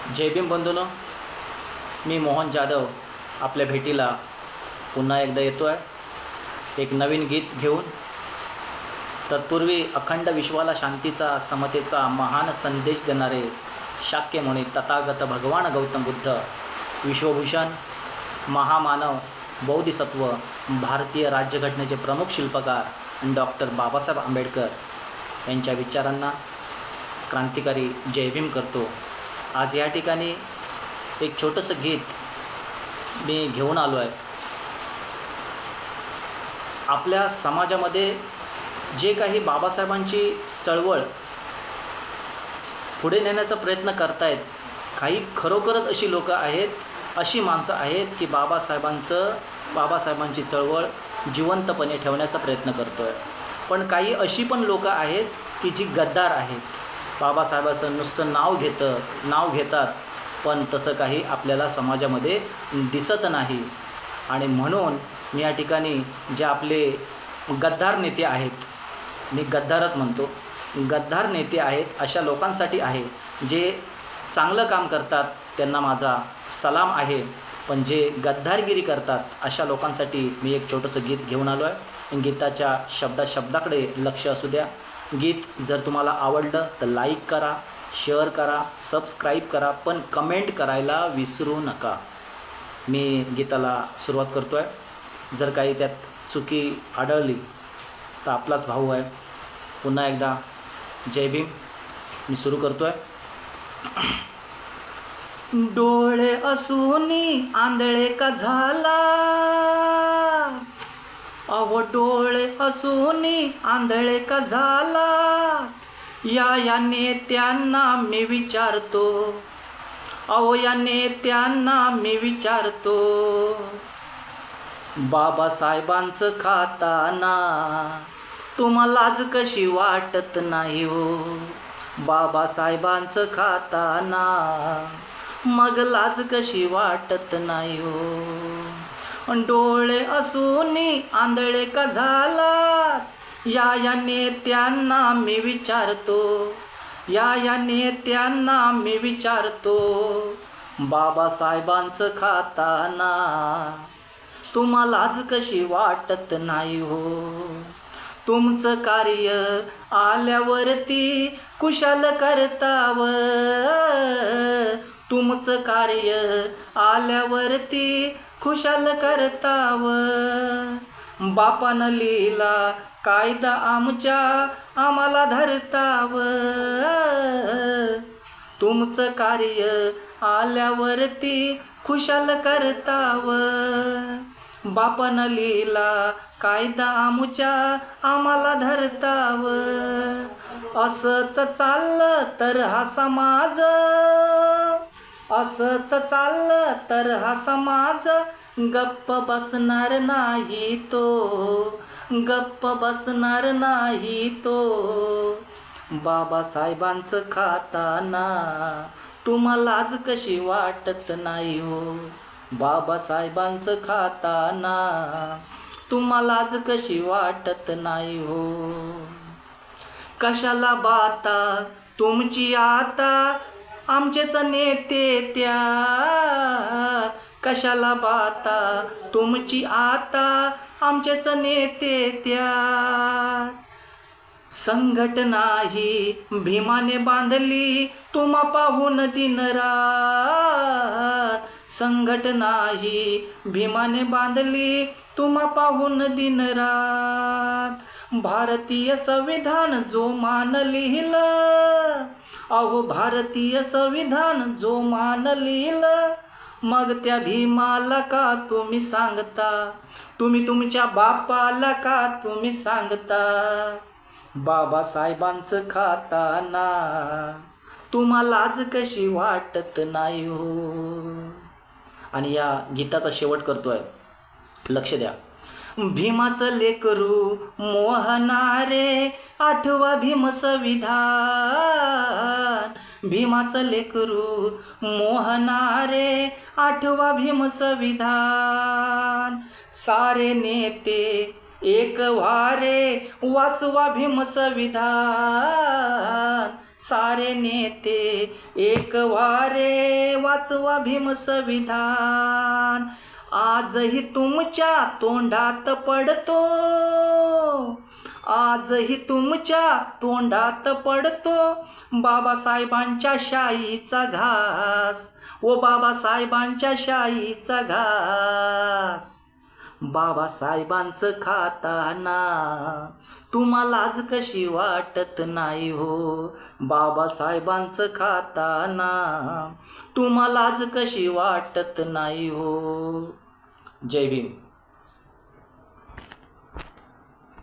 जय भीम बंधूंनो, मी मोहन जाधव आपल्या भेटीला पुन्हा एकदा येतो आहे एक नवीन गीत घेऊन. तत्पूर्वी अखंड विश्वाला शांतीचा समतेचा महान संदेश देणारे शाक्यमुनी तथागत भगवान गौतम बुद्ध, विश्वभूषण, महामानव, बौद्धिसत्व, भारतीय राज्यघटनेचे प्रमुख शिल्पकार डॉक्टर बाबासाहेब आंबेडकर यांच्या विचारांना क्रांतिकारी जय भीम करतो. आज या ठिकाणी एक छोटंसं गीत मी घेऊन आलो आहे. आपल्या समाजामध्ये जे काही बाबासाहेबांची चळवळ पुढे नेण्याचा प्रयत्न करतायत, काही खरोखरच अशी लोकं आहेत, अशी माणसं आहेत की बाबासाहेबांची चळवळ जिवंतपणे ठेवण्याचा प्रयत्न करतो आहे. पण काही अशी पण लोकं आहेत की जी गद्दार आहेत. बाबासाहेबाचं नुसतं नाव घेतात, पण तसं काही आपल्याला समाजामध्ये दिसत नाही. आणि म्हणून मी या ठिकाणी जे आपले गद्दार नेते आहेत, मी गद्दारच म्हणतो, गद्दार नेते आहेत, अशा लोकांसाठी आहे. जे चांगलं काम करतात त्यांना माझा सलाम आहे, पण जे गद्दारगिरी करतात अशा लोकांसाठी मी एक छोटंसं गीत घेऊन आलो आहे. गीताच्या शब्दाकडे लक्ष असू द्या. गीत जर तुम्हाला आवडलं तर लाईक करा, शेअर करा, सबस्क्राईब करा, पण कमेंट करायला विसरू नका. मी गीताला सुरुवात करतो आहे. जर काही त्यात चुकी आढळली तर आपलाच भाऊ आहे. पुन्हा एकदा जय भीम. मी सुरू करतो आहे. डोळे असूनी आंधळे का झाला, अहो डोळे असूनी आंधळे का झाला, या नेत्यांना मी विचारतो, अहो या नेत्यांना मी विचारतो. बाबासाहेबांचं खाताना तुम्हाला लाज कशी वाटत नाही हो. बाबासाहेबांचं खाताना मग लाज कशी वाटत नाही हो. डोळे असूनी आंधळे का झाला, या नेत्यांना मी विचारतो, या नेत्यांना मी विचारतो. बाबासाहेबांचं खाताना तुम्हाला लाज कशी वाटत नाही हो. तुमचं कार्य आल्यावरती कुशाल करताव, तुमचं कार्य आल्यावरती खुशाल करताव. बापानं लिहिला कायदा आम्हाला धरताव, तुमचं कार्य आल्यावरती खुशाल करताव. बापानं लिहिला कायदा आम्हाला धरताव. असंच चाललं तर हा समाज, असंच चाललं तर हा समाज गप्प बसणार नाही तो, गप्प बसणार नाही तो. बाबासाहेबांचं खाताना तुम्हाला लाज कशी वाटत नाही हो. बाबासाहेबांचं खाताना तुम्हाला लाज कशी वाटत नाही हो. कशाला बाता तुमची आता आमचेच नेते त्या, कशाला बाता तुमची आता आमचेच नेते त्या. संघटना ही भीमाने बांधली तुम्हा पाहून दिनरात, संघटना ही भीमाने बांधली तुम्हा पाहून दिनरात. भारतीय संविधान जो मान लिहिलं, अहो भारतीय संविधान जो मान लिहिलं, मग त्या भीमाला का तुम्ही सांगता, तुम्ही तुमच्या बापाला का तुम्ही सांगता. बाबासाहेबांचं खाताना तुम्हाला लाज कशी वाटत नाही हो. आणि या गीताचा शेवट करतोय, लक्ष द्या. भीमाचं लेकरू मोहनारे आठवा भीम संविधान, भीमाचं लेकरू मोहनारे आठवा भीम संविधान. सारे नेते एक वारे वाचवा भीम संविधान, सारे नेते एक वारे, वाचवा भीम संविधान. आजही तुमच्या तोंडात पडतो, आजही तुमच्या तोंडात पडतो बाबासाहेबांच्या शाईचा घास, ओ बाबासाहेबांच्या शाईचा घास. बाबासाहेबांचं खाताना तुम्हाला लाज कशी वाटत नाही हो, बाबासाहेबांचं खाताना तुम्हाला लाज कशी वाटत नाही हो. जय भीम.